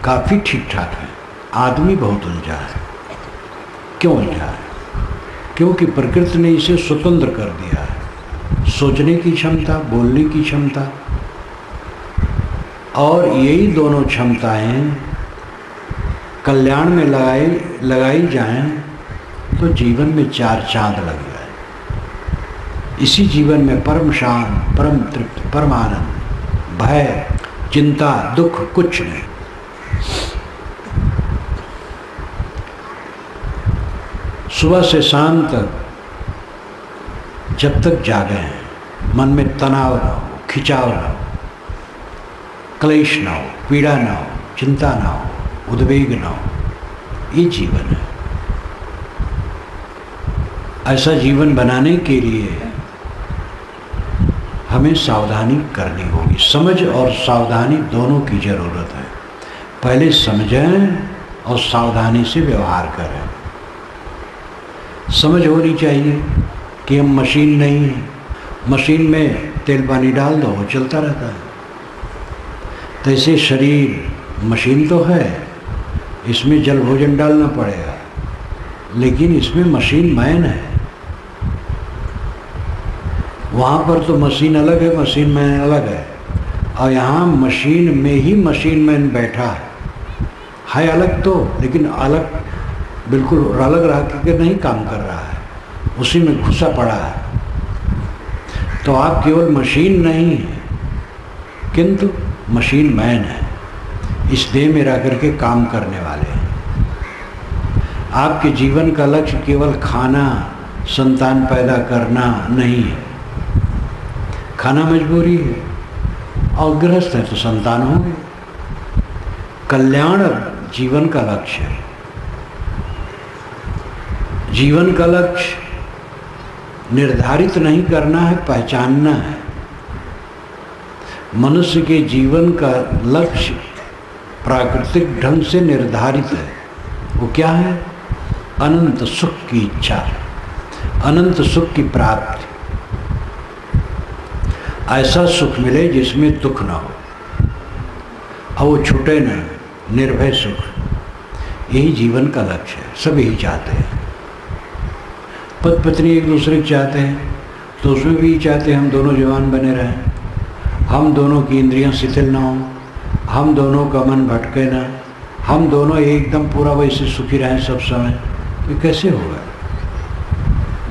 काफ़ी ठीक ठाक है, आदमी बहुत उलझा है। क्यों उलझा है? क्योंकि प्रकृति ने इसे स्वतंत्र कर दिया है। सोचने की क्षमता, बोलने की क्षमता, और यही दोनों क्षमताएं कल्याण में लगाई जाएं तो जीवन में 4 चांद लग जाए। इसी जीवन में परम शांत, परम तृप्त, परम आनंद, भय, चिंता, दुख कुछ नहीं। सुबह से शाम तक जब तक जागे हैं, मन में तनाव ना हो, खिंचाव ना हो, क्लेश ना हो, पीड़ा ना हो, चिंता ना हो, उद्वेग ना हो, ये जीवन है। ऐसा जीवन बनाने के लिए हमें सावधानी करनी होगी। समझ और सावधानी दोनों की ज़रूरत है। पहले समझें और सावधानी से व्यवहार करें। समझ होनी चाहिए कि हम मशीन नहीं हैं। मशीन में तेल पानी डाल दो, वो चलता रहता है। तो ऐसे शरीर मशीन तो है, इसमें जल भोजन डालना पड़ेगा, लेकिन इसमें मशीन मैन है। वहाँ पर तो मशीन अलग है, मशीन मैन अलग है, और यहाँ मशीन में ही मशीन मैन बैठा है अलग तो, लेकिन अलग बिल्कुल अलग रह के नहीं काम कर रहा है, उसी में घुसा पड़ा है। तो आप केवल मशीन नहीं है, किंतु मशीन मैन है, इस देह में रह करके काम करने वाले हैं। आपके जीवन का लक्ष्य केवल खाना, संतान पैदा करना नहीं है। खाना मजबूरी है, और गृहस्थ है तो संतान होंगे। कल्याण जीवन का लक्ष्य है। जीवन का लक्ष्य निर्धारित नहीं करना है, पहचानना है। मनुष्य के जीवन का लक्ष्य प्राकृतिक ढंग से निर्धारित है। वो क्या है? अनंत सुख की इच्छा, अनंत सुख की प्राप्ति। ऐसा सुख मिले जिसमें दुख ना हो, और वो छूटे न, निर्भय सुख। यही जीवन का लक्ष्य है, सब यही चाहते हैं। पति पत्नी एक दूसरे को चाहते हैं, तो उसमें भी चाहते हैं हम दोनों जवान बने रहें, हम दोनों की इंद्रियां शिथिल ना हों, हम दोनों का मन भटके ना, हम दोनों एकदम पूरा वैसे सुखी रहें सब समय। ये कैसे होगा?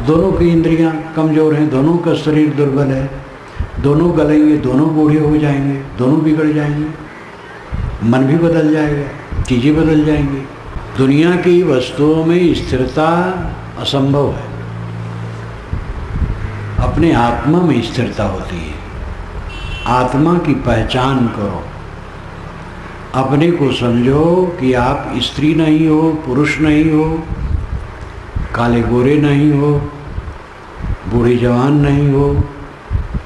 दोनों की इंद्रियां कमज़ोर हैं, दोनों का शरीर दुर्बल है, दोनों गलेंगे, दोनों बूढ़े हो जाएंगे, दोनों बिगड़ जाएंगे, मन भी बदल जाएगा, चीज़ें बदल जाएंगी। दुनिया की वस्तुओं में स्थिरता असंभव है, अपने आत्मा में स्थिरता होती है। आत्मा की पहचान करो, अपने को समझो कि आप स्त्री नहीं हो, पुरुष नहीं हो, काले गोरे नहीं हो, बूढ़े जवान नहीं हो,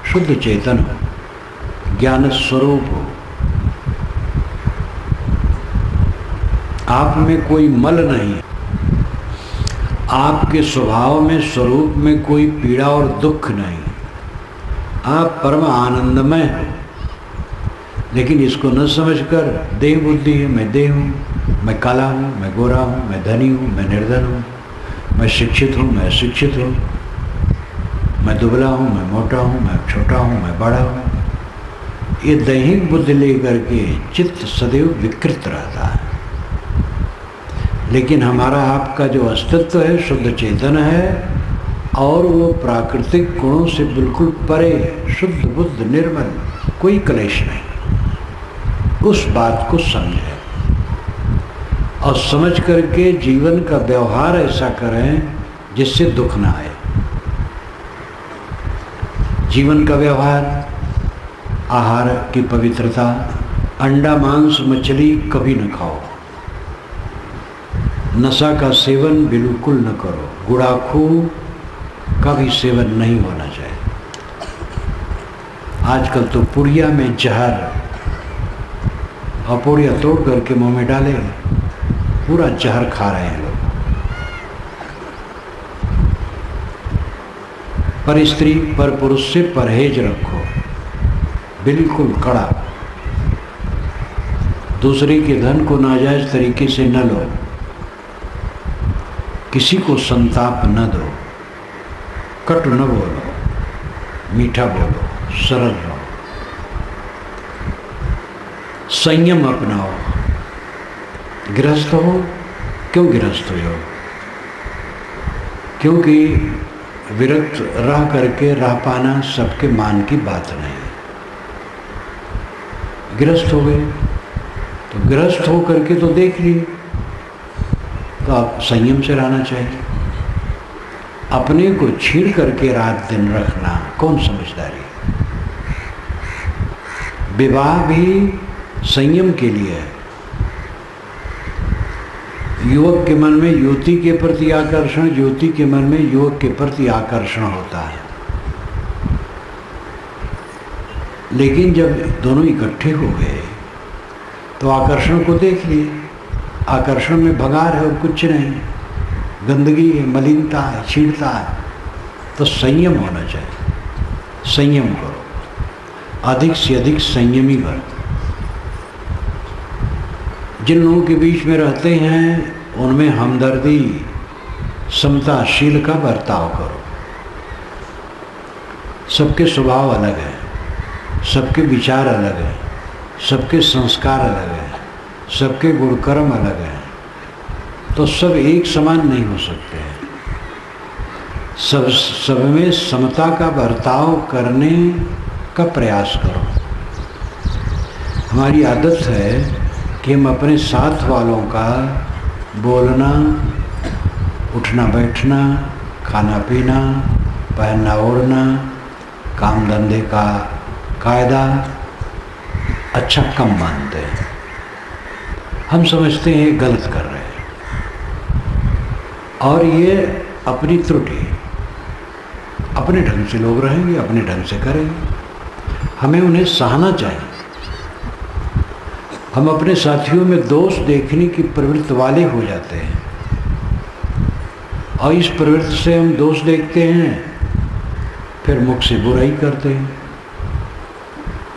शुद्ध चेतन हो, ज्ञान स्वरूप हो। आप में कोई मल नहीं है, आपके स्वभाव में, स्वरूप में कोई पीड़ा और दुख नहीं। आप परम आनंदमय हो। लेकिन इसको न समझकर देह बुद्धि है, मैं देह हूँ, मैं काला हूँ, मैं गोरा हूँ, मैं धनी हूँ, मैं निर्धन हूँ, मैं शिक्षित हूँ, मैं अशिक्षित हूँ, मैं दुबला हूँ, मैं मोटा हूँ, मैं छोटा हूँ, मैं बड़ा हूँ। ये दैहिक बुद्धि लेकर के चित्त सदैव विकृत रहता है। लेकिन हमारा आपका जो अस्तित्व है शुद्ध चेतन है, और वो प्राकृतिक गुणों से बिल्कुल परे है, शुद्ध बुद्ध निर्मल, कोई क्लेश नहीं। उस बात को समझें और समझ करके जीवन का व्यवहार ऐसा करें जिससे दुख ना आए। जीवन का व्यवहार, आहार की पवित्रता, अंडा मांस मछली कभी न खाओ, नशा का सेवन बिल्कुल न करो, गुड़ाखू का भी सेवन नहीं होना चाहिए। आजकल तो पुड़िया में जहर, और पुड़िया तोड़ करके मुंह में डाले, पूरा जहर खा रहे हैं लोग। पर स्त्री पर पुरुष से परहेज रखो, बिल्कुल कड़ा। दूसरे के धन को नाजायज तरीके से न लो, किसी को संताप न दो, कटु न बोलो, मीठा बोलो, सरल रहो, संयम अपनाओ। गृहस्थ हो, क्यों गृहस्थ हो? क्योंकि विरक्त रह करके रह पाना सबके मान की बात नहीं। गृहस्थ हो गए तो गृहस्थ हो करके तो देख लिए, तो आप संयम से रहना चाहिए। अपने को छीड़ करके रात दिन रखना कौन समझदारी? विवाह भी संयम के लिए है। युवक के मन में युवती के प्रति आकर्षण, युवती के मन में युवक के प्रति आकर्षण होता है। लेकिन जब दोनों इकट्ठे हो गए तो आकर्षण को देख लिए, आकर्षण में भगार है और कुछ नहीं, गंदगी है, मलिनता है, छीड़ता है। तो संयम होना चाहिए। संयम करो, अधिक से अधिक संयमी बनो। जिन लोगों के बीच में रहते हैं उनमें हमदर्दी, समताशील का बर्ताव करो। सबके स्वभाव अलग है, सबके विचार अलग है, सबके संस्कार अलग है, सबके गुणकर्म अलग है, तो सब एक समान नहीं हो सकते हैं। सब में समता का बर्ताव करने का प्रयास करो। हमारी आदत है कि हम अपने साथ वालों का बोलना, उठना बैठना, खाना पीना, पहनना ओढ़ना, काम धंधे का कायदा अच्छा कम मानते हैं। हम समझते हैं गलत कर रहे हैं और ये अपनी त्रुटि। अपने ढंग से लोग रहेंगे, अपने ढंग से करेंगे, हमें उन्हें सहना चाहिए। हम अपने साथियों में दोष देखने की प्रवृत्ति वाले हो जाते हैं और इस प्रवृत्ति से हम दोष देखते हैं, फिर मुख से बुराई करते हैं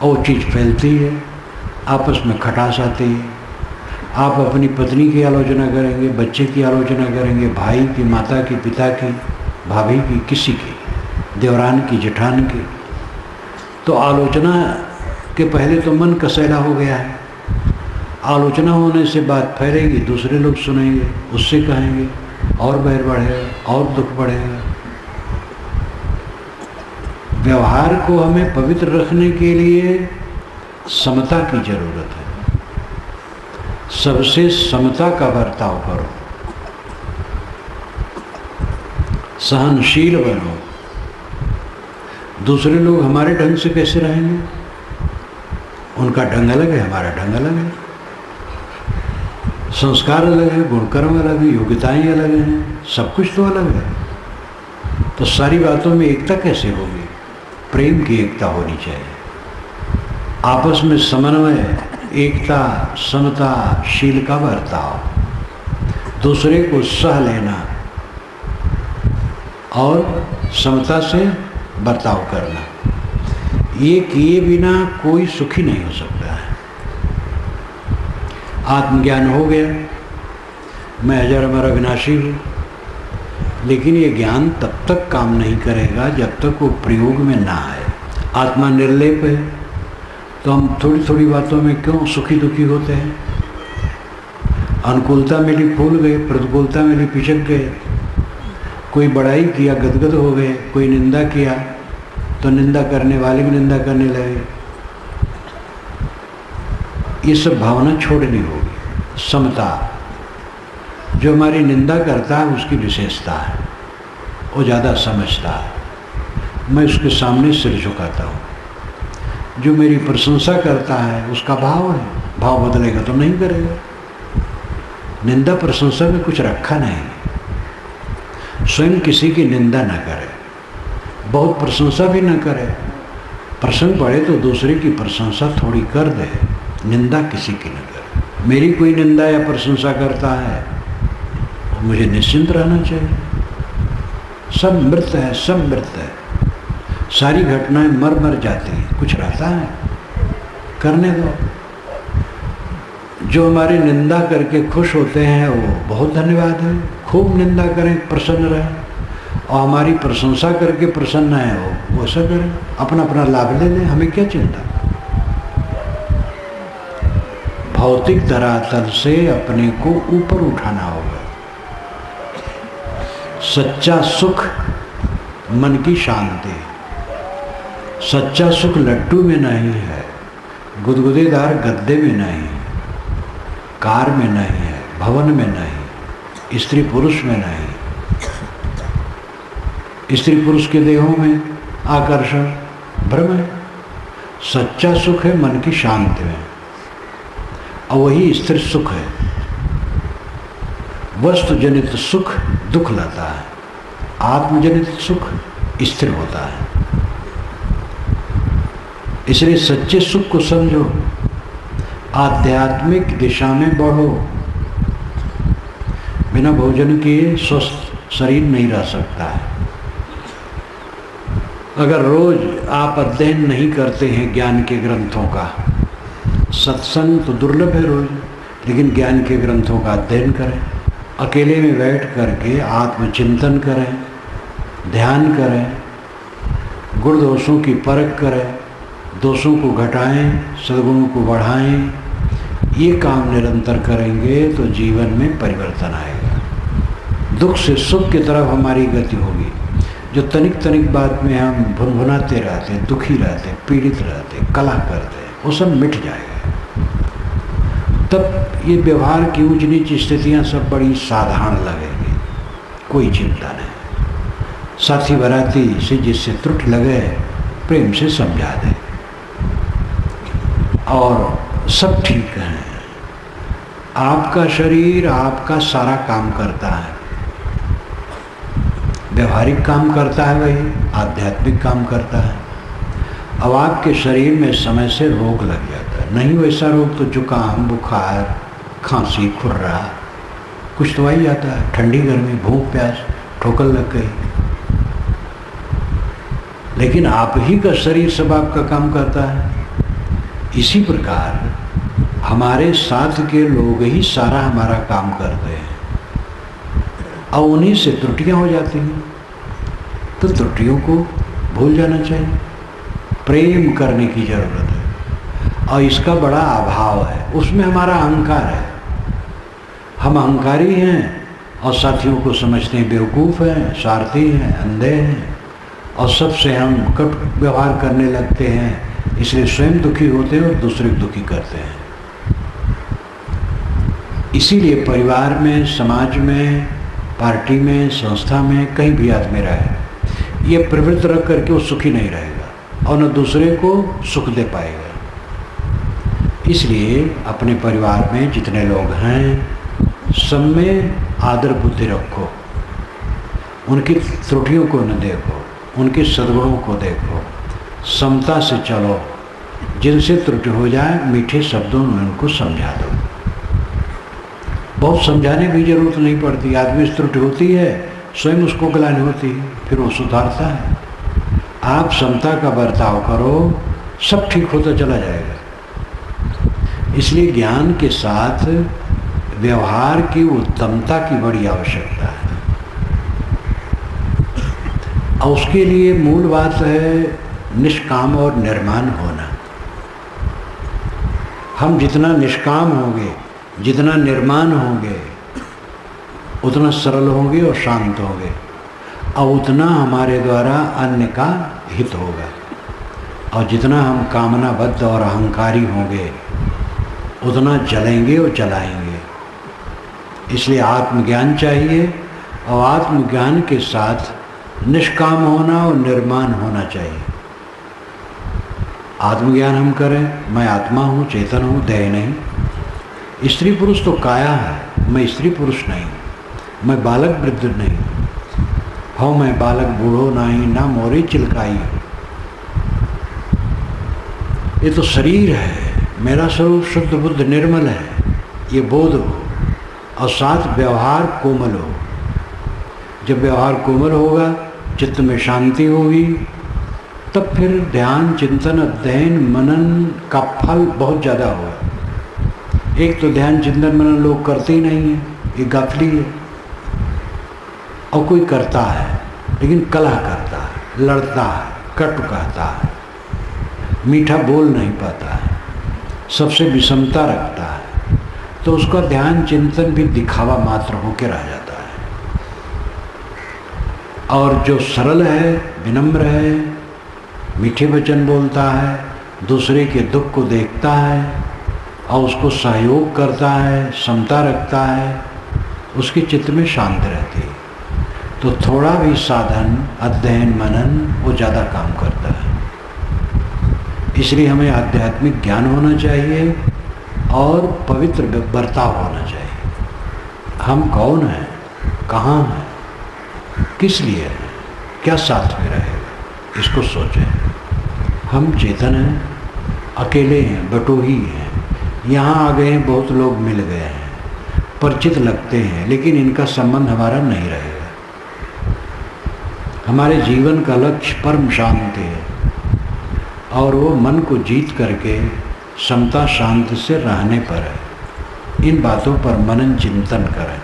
और वो चीज़ फैलती है, आपस में खटास आती है। आप अपनी पत्नी की आलोचना करेंगे, बच्चे की आलोचना करेंगे, भाई की, माता की, पिता की, भाभी की, किसी की, देवरान की, जेठान की, तो आलोचना के पहले तो मन कसैला हो गया है। आलोचना होने से बात फैलेगी, दूसरे लोग सुनेंगे, उससे कहेंगे और बैर बढ़ेगा और दुख बढ़ेगा। व्यवहार को हमें पवित्र रखने के लिए समता की जरूरत है। सबसे समता का बर्ताव करो, सहनशील बनो। दूसरे लोग हमारे ढंग से कैसे रहेंगे? उनका ढंग अलग है, हमारा ढंग अलग है, संस्कार अलग है, गुणकर्म अलग है, योग्यताएं अलग हैं, सब कुछ तो अलग है। तो सारी बातों में एकता कैसे होगी? प्रेम की एकता होनी चाहिए, आपस में समन्वय, एकता, समता, शील का बर्ताव, दूसरे को सह लेना और समता से बर्ताव करना। ये किए बिना कोई सुखी नहीं हो सकता है। आत्मज्ञान हो गया, मैं अजर अमर अविनाशी हूँ, लेकिन ये ज्ञान तब तक काम नहीं करेगा जब तक वो प्रयोग में ना आए। आत्मा निर्लेप है, तो हम थोड़ी थोड़ी बातों में क्यों सुखी दुखी होते हैं? अनुकूलता मिली फूल गए, प्रतिकूलता मिली पिचक गए। कोई बड़ाई किया गदगद हो गए, कोई निंदा किया तो निंदा करने वाले भी निंदा करने लगे। ये सब भावना छोड़नी होगी। समता, जो हमारी निंदा करता है उसकी विशेषता है, वो ज़्यादा समझता है, मैं उसके सामने सिर झुकाता हूँ। जो मेरी प्रशंसा करता है उसका भाव है, भाव बदलेगा तो नहीं करेगा। निंदा प्रशंसा में कुछ रखा नहीं। स्वयं किसी की निंदा न करे, बहुत प्रशंसा भी न करे। प्रसंग पड़े तो दूसरे की प्रशंसा थोड़ी कर दे, निंदा किसी की न करे। मेरी कोई निंदा या प्रशंसा करता है तो मुझे निश्चिंत रहना चाहिए। सब मृत है, सब मृत है, सारी घटनाएं मर मर जाती हैं, कुछ रहता है, करने दो। जो हमारी निंदा करके खुश होते हैं वो बहुत धन्यवाद है, खूब निंदा करें, प्रसन्न रहें। और हमारी प्रशंसा करके प्रसन्न है वो ऐसा करें, अपना अपना लाभ ले लें, हमें क्या चिंता। भौतिक धरातल से अपने को ऊपर उठाना होगा। सच्चा सुख मन की शांति। सच्चा सुख लड्डू में नहीं है, गुदगुदेदार गद्दे में नहीं, कार में नहीं है, भवन में नहीं, स्त्री पुरुष में नहीं। स्त्री पुरुष के देहों में आकर्षण भ्रम है। सच्चा सुख है मन की शांति में, और वही स्थिर सुख है। वस्तु जनित सुख दुख लाता है, आत्मजनित सुख स्थिर होता है। इसलिए सच्चे सुख को समझो, आध्यात्मिक दिशा में बढ़ो। बिना भोजन किए स्वस्थ शरीर नहीं रह सकता है। अगर रोज आप अध्ययन नहीं करते हैं ज्ञान के ग्रंथों का, सत्संग तो दुर्लभ है रोज, लेकिन ज्ञान के ग्रंथों का अध्ययन करें, अकेले में बैठ करके आत्मचिंतन करें, ध्यान करें, गुण दोषों की परख करें, दोषों को घटाएं, सद्गुणों को बढ़ाएं। ये काम निरंतर करेंगे तो जीवन में परिवर्तन आएगा। दुख से सुख की तरफ हमारी गति होगी। जो तनिक तनिक बात में हम भुनभुनाते रहते, दुखी रहते, पीड़ित रहते, कलह करते, वो सब मिट जाएगा। तब ये व्यवहार की ऊंच नीच स्थितियाँ सब बड़ी साधारण लगेंगी, कोई चिंता नहीं। साथी बराती से जिससे त्रुटि लगे प्रेम से समझा दे और सब ठीक है। आपका शरीर आपका सारा काम करता है, व्यवहारिक काम करता है, वही आध्यात्मिक काम करता है। अब आपके शरीर में समय से रोग लग जाता है, नहीं वैसा रोग तो जुकाम, बुखार, खांसी, खुर्रा कुछ तो आ ही जाता है, ठंडी गर्मी, भूख प्यास, ठोकर लग गई। लेकिन आप ही का शरीर सब आपका काम करता है। इसी प्रकार हमारे साथ के लोग ही सारा हमारा काम करते हैं और उन्हीं से त्रुटियां हो जाती हैं। तो त्रुटियों को भूल जाना चाहिए, प्रेम करने की जरूरत है। और इसका बड़ा अभाव है, उसमें हमारा अहंकार है। हम अहंकारी हैं और साथियों को समझते हैं बेवकूफ़ हैं, स्वार्थी हैं, अंधे हैं और सबसे हम कट व्यवहार करने लगते हैं। इसलिए स्वयं दुखी होते हैं और दूसरे को दुखी करते हैं। इसीलिए परिवार में, समाज में, पार्टी में, संस्था में, कहीं भी आदमी रहे, ये प्रवृत्ति रख करके वो सुखी नहीं रहेगा और न दूसरे को सुख दे पाएगा। इसलिए अपने परिवार में जितने लोग हैं सब में आदर बुद्धि रखो, उनकी त्रुटियों को न देखो, उनके सद्गुणों को देखो, समता से चलो। जिनसे त्रुटि हो जाए मीठे शब्दों में उनको समझा दो। बहुत समझाने की जरूरत नहीं पड़ती। आदमी से त्रुटि होती है, स्वयं उसको ग्लानि होती है, फिर वो सुधारता है। आप समता का बर्ताव करो, सब ठीक होता चला जाएगा। इसलिए ज्ञान के साथ व्यवहार की उत्तमता की बड़ी आवश्यकता है और उसके लिए मूल बात है निष्काम और निर्माण होना। हम जितना निष्काम होंगे, जितना निर्माण होंगे, उतना सरल होंगे और शांत होंगे और उतना हमारे द्वारा अन्य का हित होगा। और जितना हम कामनाबद्ध और अहंकारी होंगे उतना जलेंगे और जलाएंगे। इसलिए आत्मज्ञान चाहिए और आत्मज्ञान के साथ निष्काम होना और निर्माण होना चाहिए। आत्मज्ञान हम करें, मैं आत्मा हूँ, चेतन हूँ, देह नहीं। स्त्री पुरुष तो काया है, मैं स्त्री पुरुष नहीं, मैं बालक वृद्ध नहीं, हूँ मैं बालक बूढ़ो नहीं, ना मोरे चिलकाई। ये तो शरीर है, मेरा स्वरूप शुद्ध बुद्ध निर्मल है, ये बोध हो और साथ व्यवहार कोमल हो। जब व्यवहार कोमल होगा, चित्त में शांति होगी, तब फिर ध्यान, चिंतन, अध्ययन, मनन का फल बहुत ज़्यादा होगा। एक तो ध्यान, चिंतन, मनन लोग करते ही नहीं है, ये गाफिली है। और कोई करता है लेकिन कलह करता है, लड़ता है, कटु कहता है, मीठा बोल नहीं पाता है, सबसे विषमता रखता है, तो उसका ध्यान चिंतन भी दिखावा मात्र होकर रह जाता है। और जो सरल है, विनम्र है, मीठे वचन बोलता है, दूसरे के दुख को देखता है और उसको सहयोग करता है, समता रखता है, उसके चित्त में शांति रहती है। तो थोड़ा भी साधन, अध्ययन, मनन वो ज़्यादा काम करता है। इसलिए हमें आध्यात्मिक ज्ञान होना चाहिए और पवित्र बर्ताव होना चाहिए। हम कौन हैं, कहाँ हैं, किस लिए हैं, क्या साथ में रहेगा, इसको सोचें। हम चेतन हैं, अकेले हैं, बटोही हैं, यहाँ आ गए हैं, बहुत लोग मिल गए हैं, परिचित लगते हैं, लेकिन इनका संबंध हमारा नहीं रहेगा। हमारे जीवन का लक्ष्य परम शांति है और वो मन को जीत करके समता शांति से रहने पर है। इन बातों पर मनन चिंतन करें।